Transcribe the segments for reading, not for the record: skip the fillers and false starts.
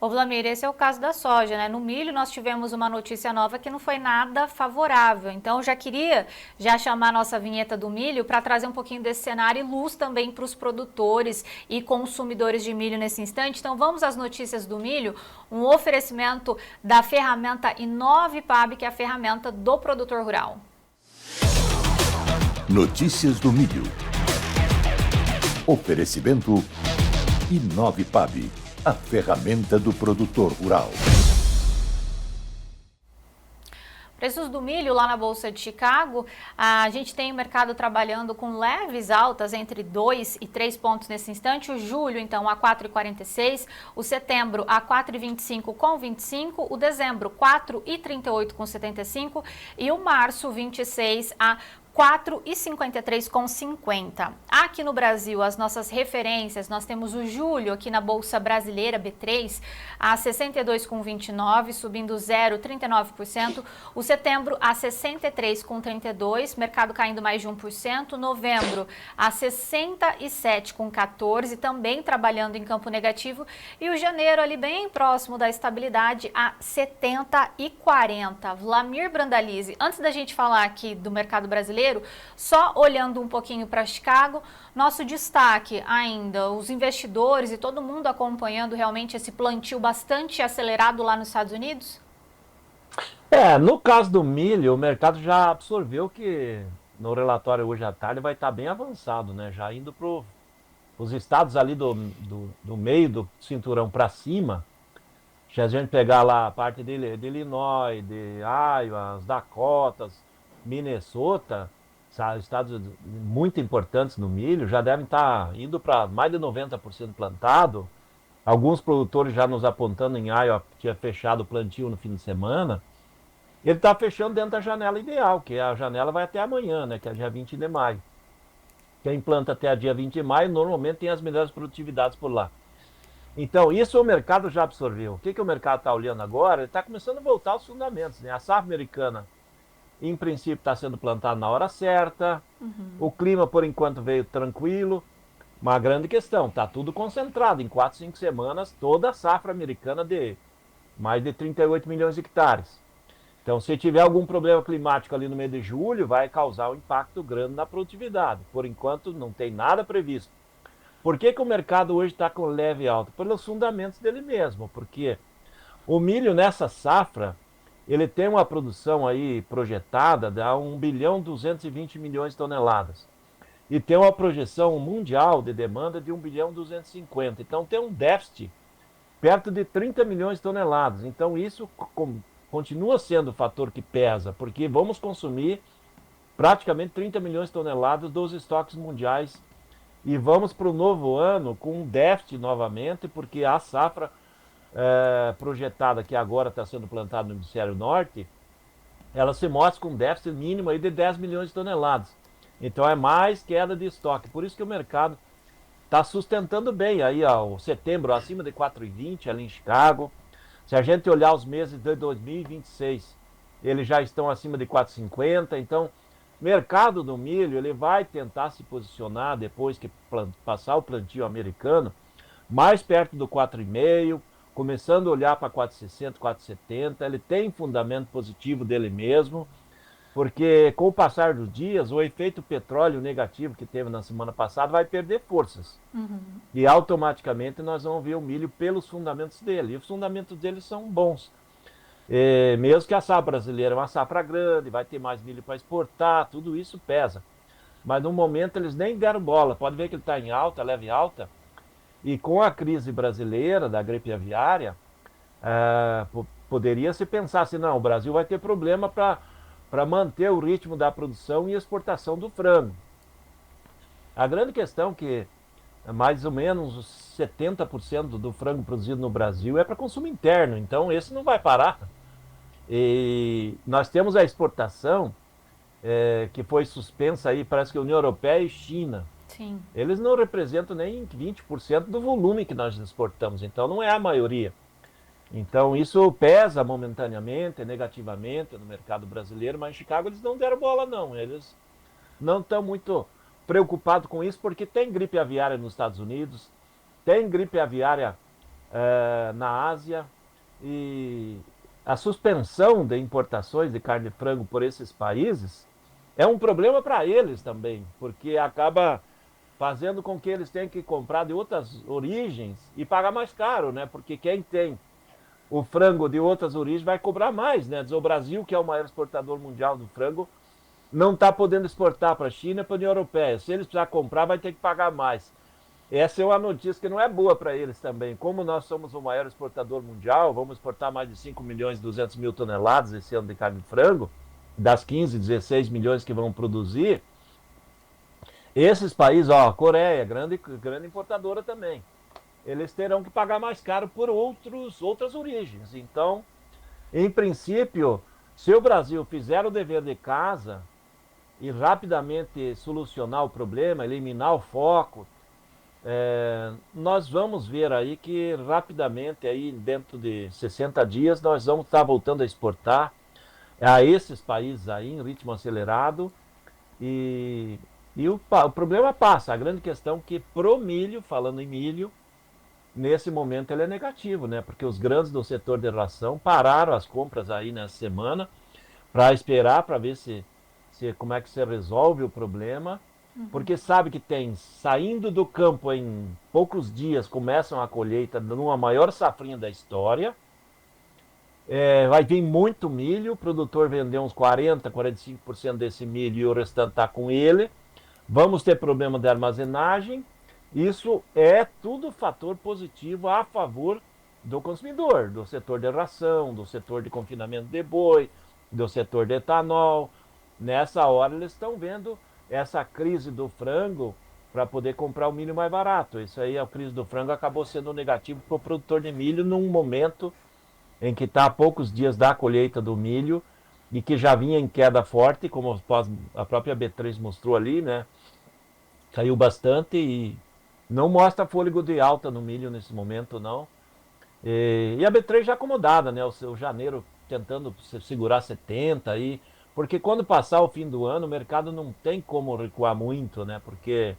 Ô Vlamir, esse é o caso da soja, né? No milho nós tivemos uma notícia nova que não foi nada favorável. Então eu já queria chamar a nossa vinheta do milho para trazer um pouquinho desse cenário e luz também para os produtores e consumidores de milho nesse instante. Então vamos às notícias do milho, um oferecimento da ferramenta Inovipab, que é a ferramenta do produtor rural. Notícias do milho. Oferecimento Inovipab, a ferramenta do produtor rural. Preços do milho lá na Bolsa de Chicago, a gente tem o mercado trabalhando com leves altas entre 2 e 3 pontos nesse instante. O julho, então, a 4,46, o setembro a 4,25 com 25, o dezembro 4,38 com 75 e o março 26 a 4,53 com 50. Aqui no Brasil, as nossas referências, nós temos o julho aqui na Bolsa Brasileira B3 a 62,29, subindo 0,39%. O setembro a 63,32, mercado caindo mais de 1%. Novembro a 67,14, também trabalhando em campo negativo. E o janeiro ali bem próximo da estabilidade a 70,40. Vlamir Brandalize, antes da gente falar aqui do mercado brasileiro, só olhando um pouquinho para Chicago, nosso destaque ainda, os investidores e todo mundo acompanhando realmente esse plantio bastante acelerado lá nos Estados Unidos? No caso do milho, o mercado já absorveu que no relatório hoje à tarde vai estar bem avançado, né? Já indo para os estados ali do meio do cinturão para cima. Se a gente pegar lá a parte de Illinois, de Iowa, as Dakotas, Minnesota, estados muito importantes no milho, já devem estar indo para mais de 90% plantado. Alguns produtores já nos apontando em Iowa, que tinha fechado o plantio no fim de semana. Ele está fechando dentro da janela ideal, que a janela vai até amanhã, né, que é dia 20 de maio. Quem planta até dia 20 de maio normalmente tem as melhores produtividades por lá. Então, isso o mercado já absorveu. O que o mercado está olhando agora? Ele está começando a voltar aos fundamentos, né? A safra americana, em princípio, está sendo plantada na hora certa. O clima, por enquanto, veio tranquilo. Uma grande questão, está tudo concentrado em 4, 5 semanas, toda a safra americana de mais de 38 milhões de hectares. Então, se tiver algum problema climático ali no mês de julho, vai causar um impacto grande na produtividade. Por enquanto, não tem nada previsto. Por que o mercado hoje está com leve alta? Pelos fundamentos dele mesmo, porque o milho nessa safra, ele tem uma produção aí projetada de 1 bilhão 220 milhões de toneladas. E tem uma projeção mundial de demanda de 1 bilhão 250. Então tem um déficit perto de 30 milhões de toneladas. Então isso continua sendo o fator que pesa, porque vamos consumir praticamente 30 milhões de toneladas dos estoques mundiais e vamos para o novo ano com um déficit novamente, porque a safra projetada que agora está sendo plantada no hemisfério norte, ela se mostra com um déficit mínimo aí de 10 milhões de toneladas. Então é mais queda de estoque. Por isso que o mercado está sustentando bem aí o setembro acima de 4,20 ali em Chicago. Se a gente olhar os meses de 2026, eles já estão acima de 4,50. Então, o mercado do milho ele vai tentar se posicionar depois que passar o plantio americano mais perto do 4,5, começando a olhar para 4,60, 4,70. Ele tem fundamento positivo dele mesmo, porque com o passar dos dias, o efeito petróleo negativo que teve na semana passada vai perder forças. E automaticamente nós vamos ver o milho pelos fundamentos dele. E os fundamentos dele são bons. Mesmo que a safra brasileira é uma safra grande, vai ter mais milho para exportar, tudo isso pesa. Mas no momento eles nem deram bola. Pode ver que ele está em alta, leve alta. E com a crise brasileira da gripe aviária, poderia se pensar assim, não, o Brasil vai ter problema para manter o ritmo da produção e exportação do frango. A grande questão é que mais ou menos 70% do frango produzido no Brasil é para consumo interno, então esse não vai parar. E nós temos a exportação que foi suspensa aí, parece que a União Europeia e China. Sim. Eles não representam nem 20% do volume que nós exportamos, então não é a maioria. Então isso pesa momentaneamente, negativamente no mercado brasileiro, mas em Chicago eles não deram bola não, eles não estão muito preocupados com isso, porque tem gripe aviária nos Estados Unidos, tem gripe aviária na Ásia, e a suspensão de importações de carne de frango por esses países é um problema para eles também, porque acaba fazendo com que eles tenham que comprar de outras origens e pagar mais caro, né? Porque quem tem o frango de outras origens vai cobrar mais, né? Diz, o Brasil, que é o maior exportador mundial do frango, não está podendo exportar para a China e para a União Europeia. Se eles precisarem comprar, vai ter que pagar mais. Essa é uma notícia que não é boa para eles também. Como nós somos o maior exportador mundial, vamos exportar mais de 5 milhões e 200 mil toneladas esse ano de carne de frango, das 15, 16 milhões que vão produzir. Esses países, ó, Coreia, grande importadora também, eles terão que pagar mais caro por outras origens. Então, em princípio, se o Brasil fizer o dever de casa e rapidamente solucionar o problema, eliminar o foco, nós vamos ver aí que rapidamente, aí, dentro de 60 dias, nós vamos estar voltando a exportar a esses países aí em ritmo acelerado e o problema passa. A grande questão é que pro milho, falando em milho, nesse momento ele é negativo, né? Porque os grandes do setor de ração pararam as compras aí nessa semana para esperar para ver como é que se resolve o problema, porque sabe que tem, saindo do campo em poucos dias, começam a colheita numa maior safrinha da história, vai vir muito milho, o produtor vendeu uns 40, 45% desse milho e o restante está com ele, vamos ter problema de armazenagem, isso é tudo fator positivo a favor do consumidor, do setor de ração, do setor de confinamento de boi, do setor de etanol. Nessa hora eles estão vendo essa crise do frango para poder comprar o milho mais barato. Isso aí, a crise do frango acabou sendo negativo para o produtor de milho num momento em que está a poucos dias da colheita do milho e que já vinha em queda forte, como a própria B3 mostrou ali, né? Caiu bastante e não mostra fôlego de alta no milho nesse momento, não. E a B3 já acomodada, né? O seu janeiro tentando segurar 70 aí, porque quando passar o fim do ano, o mercado não tem como recuar muito, né? Porque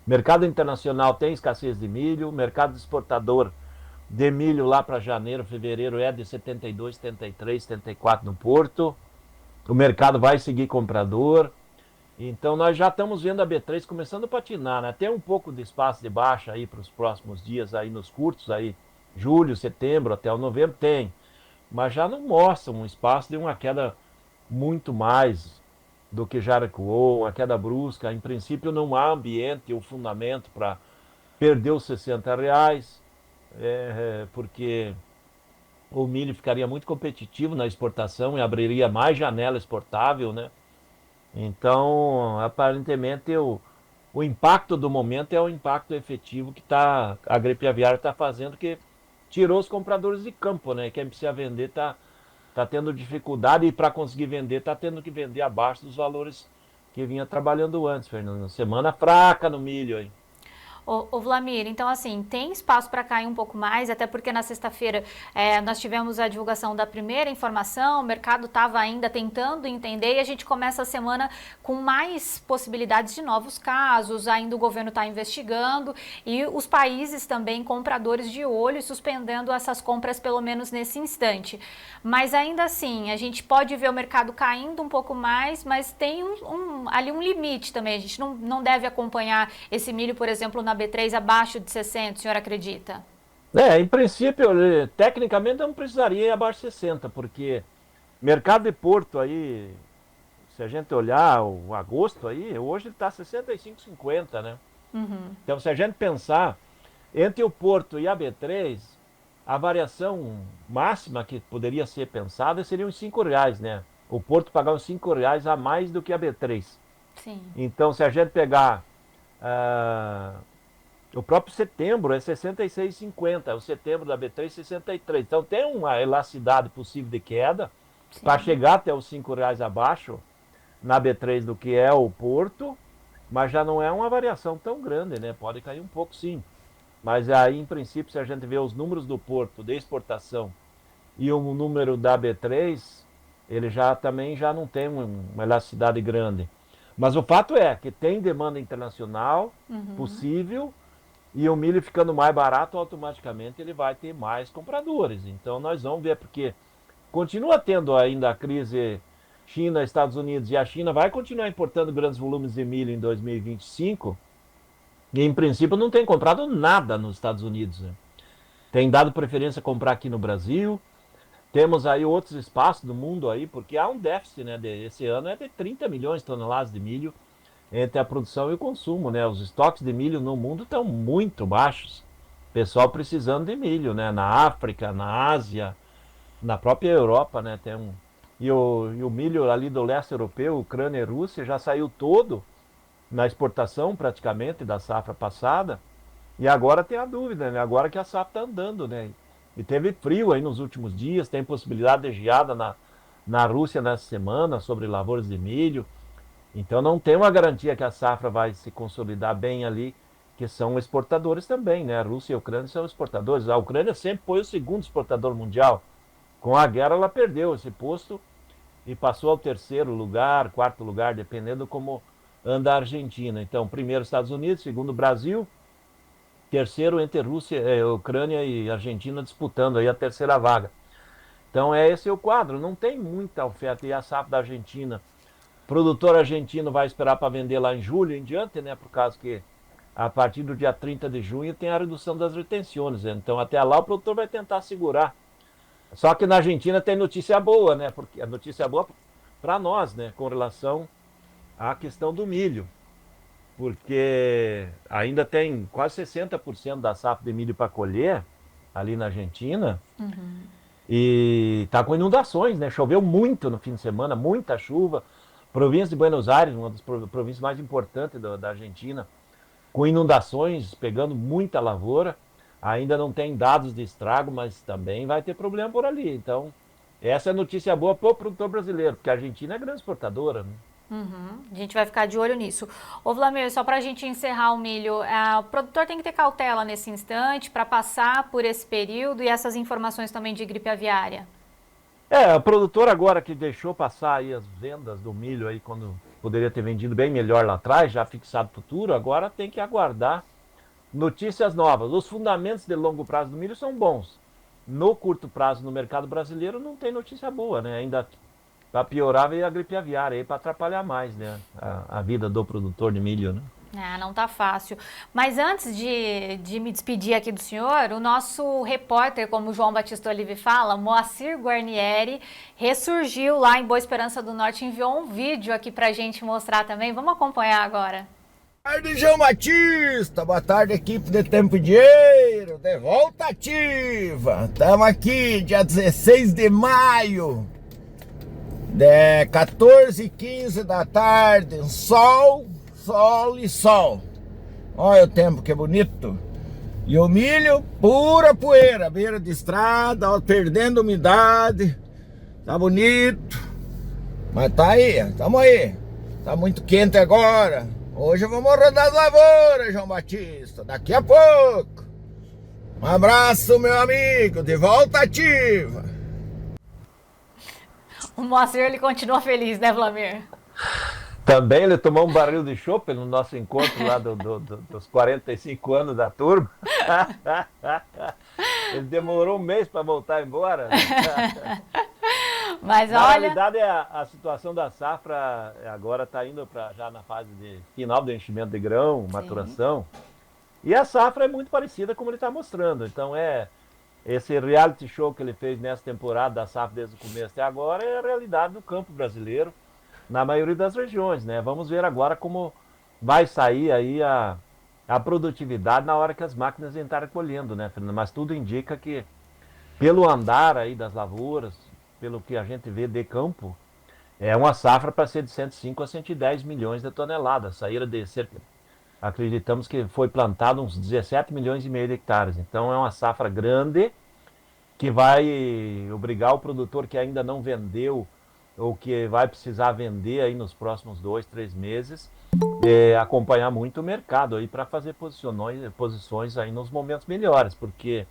mercado internacional tem escassez de milho, mercado exportador de milho lá para janeiro, fevereiro é de 72, 73, 74 no Porto. O mercado vai seguir comprador. Então nós já estamos vendo a B3 começando a patinar, né? Tem um pouco de espaço de baixa aí para os próximos dias aí nos curtos aí, julho, setembro até o novembro tem, mas já não mostra um espaço de uma queda muito mais do que já recuou, uma queda brusca. Em princípio não há ambiente ou fundamento para perder os R$ 60, porque o milho ficaria muito competitivo na exportação e abriria mais janela exportável, né? Então, aparentemente, o impacto do momento é o impacto efetivo que a gripe aviária está fazendo, que tirou os compradores de campo, né? Quem precisa vender está tendo dificuldade e para conseguir vender está tendo que vender abaixo dos valores que vinha trabalhando antes, Fernando. Semana fraca no milho aí. Ô Vlamir, então assim, tem espaço para cair um pouco mais, até porque na sexta-feira nós tivemos a divulgação da primeira informação, o mercado estava ainda tentando entender e a gente começa a semana com mais possibilidades de novos casos, ainda o governo está investigando e os países também compradores de olho e suspendendo essas compras pelo menos nesse instante. Mas ainda assim, a gente pode ver o mercado caindo um pouco mais, mas tem ali um limite também, a gente não deve acompanhar esse milho, por exemplo, na B3 abaixo de 60, o senhor acredita? Em princípio, tecnicamente não precisaria ir abaixo de 60, porque mercado de Porto aí, se a gente olhar o agosto aí, hoje está 65,50, né? Então, se a gente pensar entre o Porto e a B3, a variação máxima que poderia ser pensada seria uns R$ 5, né? O Porto pagar uns R$ 5 a mais do que a B3. Sim. Então, se a gente pegar o próprio setembro é 66,50, o setembro da B3 63. Então tem uma elasticidade possível de queda para chegar até os R$ 5 abaixo na B3 do que é o Porto, mas já não é uma variação tão grande, né? Pode cair um pouco sim. Mas aí, em princípio, se a gente vê os números do Porto de exportação e o número da B3, ele também já não tem uma elasticidade grande. Mas o fato é que tem demanda internacional possível e o milho ficando mais barato, automaticamente ele vai ter mais compradores. Então nós vamos ver, porque continua tendo ainda a crise China, Estados Unidos, e a China vai continuar importando grandes volumes de milho em 2025, e em princípio não tem comprado nada nos Estados Unidos, né? Tem dado preferência a comprar aqui no Brasil. Temos aí outros espaços do mundo aí, porque há um déficit, né? Esse ano é de 30 milhões de toneladas de milho entre a produção e o consumo, né? Os estoques de milho no mundo estão muito baixos. Pessoal precisando de milho, né? Na África, na Ásia, na própria Europa, né? E o milho ali do leste europeu, Ucrânia e Rússia, já saiu todo na exportação praticamente da safra passada. E agora tem a dúvida, né? Agora que a safra está andando, né? E teve frio aí nos últimos dias, tem possibilidade de geada na Rússia nessa semana sobre lavouras de milho. Então não tem uma garantia que a safra vai se consolidar bem ali, que são exportadores também, né? A Rússia e a Ucrânia são exportadores. A Ucrânia sempre foi o segundo exportador mundial. Com a guerra ela perdeu esse posto e passou ao terceiro lugar, quarto lugar, dependendo como anda a Argentina. Então, primeiro Estados Unidos, segundo Brasil, terceiro entre Rússia, Ucrânia e Argentina disputando aí a terceira vaga. Então esse é o quadro, não tem muita oferta. E a safra da Argentina, o produtor argentino vai esperar para vender lá em julho em diante, né? Por causa que a partir do dia 30 de junho tem a redução das retenções. Então até lá o produtor vai tentar segurar. Só que na Argentina tem notícia boa, né? Porque a notícia boa para nós, né? Com relação à questão do milho. Porque ainda tem quase 60% da safra de milho para colher ali na Argentina. E está com inundações, né? Choveu muito no fim de semana, muita chuva. Província de Buenos Aires, uma das províncias mais importantes da Argentina, com inundações, pegando muita lavoura. Ainda não tem dados de estrago, mas também vai ter problema por ali. Então, essa é a notícia boa para o produtor brasileiro, porque a Argentina é grande exportadora, né? A gente vai ficar de olho nisso. Ô Vlamir, só para a gente encerrar o milho, o produtor tem que ter cautela nesse instante para passar por esse período e essas informações também de gripe aviária. O produtor agora que deixou passar aí as vendas do milho aí quando poderia ter vendido bem melhor lá atrás, já fixado futuro, agora tem que aguardar notícias novas. Os fundamentos de longo prazo do milho são bons. No curto prazo no mercado brasileiro não tem notícia boa, né? Ainda para piorar veio a gripe aviária aí para atrapalhar mais, né? A vida do produtor de milho, né? Não tá fácil. Mas antes de me despedir aqui do senhor, o nosso repórter, como o João Batista Olive fala, Moacir Guarnieri, ressurgiu lá em Boa Esperança do Norte, enviou um vídeo aqui pra gente mostrar também. Vamos acompanhar agora. Boa tarde, João Batista. Boa tarde, equipe de Tempo e Dinheiro. De volta ativa. Estamos aqui, dia 16 de maio. De 14h15 da tarde, sol e sol. Olha o tempo que bonito. E o milho, pura poeira, beira de estrada, ó, perdendo umidade. Tá bonito. Mas tá aí, tamo aí. Tá muito quente agora. Hoje vamos rodar as lavouras, João Batista. Daqui a pouco. Um abraço, meu amigo. De volta ativa. O Moacir, ele continua feliz, né, Vlamir? Também ele tomou um barril de chopp no nosso encontro lá dos 45 anos da turma. Ele demorou um mês para voltar embora. Mas na olha... realidade, a situação da safra agora está indo já na fase de final do enchimento de grão, maturação. E a safra é muito parecida como ele está mostrando. Então esse reality show que ele fez nessa temporada da safra desde o começo até agora é a realidade do campo brasileiro na maioria das regiões, né? Vamos ver agora como vai sair aí a produtividade na hora que as máquinas entrarem colhendo, né, Fernando? Mas tudo indica que, pelo andar aí das lavouras, pelo que a gente vê de campo, é uma safra para ser de 105 a 110 milhões de toneladas. Saíram de cerca, acreditamos que foi plantado uns 17 milhões e meio de hectares. Então é uma safra grande que vai obrigar o produtor que ainda não vendeu ou que vai precisar vender aí nos próximos 2, 3 meses, acompanhar muito o mercado aí para fazer posições aí nos momentos melhores, porque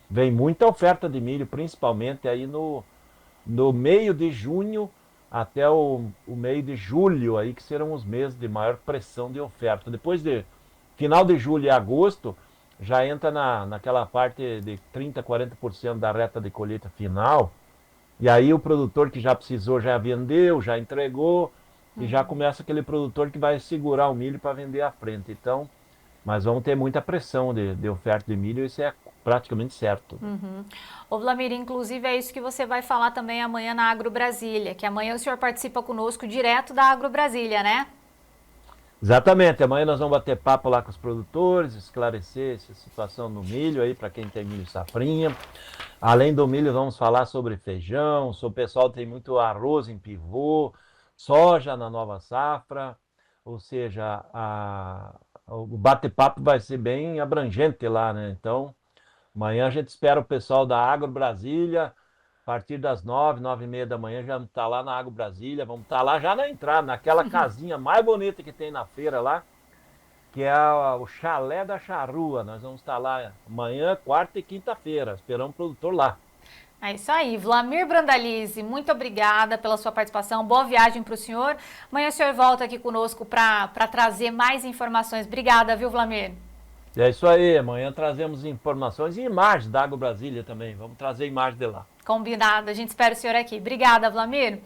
vem muita oferta de milho, principalmente aí no meio de junho até o meio de julho, aí, que serão os meses de maior pressão de oferta. Depois de final de julho e agosto, já entra naquela parte de 30%, 40% da reta de colheita final. E aí o produtor que já precisou já vendeu, já entregou, e já começa aquele produtor que vai segurar o milho para vender à frente. Então, mas vamos ter muita pressão de oferta de milho, isso é praticamente certo. Ô Vlamir, inclusive é isso que você vai falar também amanhã na Agro Brasília, que amanhã o senhor participa conosco direto da Agro Brasília, né? Exatamente, amanhã nós vamos bater papo lá com os produtores, esclarecer essa situação no milho aí, para quem tem milho safrinha. Além do milho, vamos falar sobre feijão, o pessoal tem muito arroz em pivô, soja na nova safra, ou seja, o bate-papo vai ser bem abrangente lá, né? Então, amanhã a gente espera o pessoal da Agro Brasília, a partir das 9, 9h30 da manhã, já vamos estar lá na Agro Brasília, vamos estar lá já na entrada, naquela casinha mais bonita que tem na feira lá, que é o Chalé da Charrua. Nós vamos estar lá amanhã, quarta e quinta-feira, esperando o produtor lá. É isso aí, Vlamir Brandalize, muito obrigada pela sua participação, boa viagem para o senhor. Amanhã o senhor volta aqui conosco para trazer mais informações. Obrigada, viu, Vlamir? É isso aí, amanhã trazemos informações e imagens da Agro Brasília também, vamos trazer imagens de lá. Combinado, a gente espera o senhor aqui. Obrigada, Vlamir.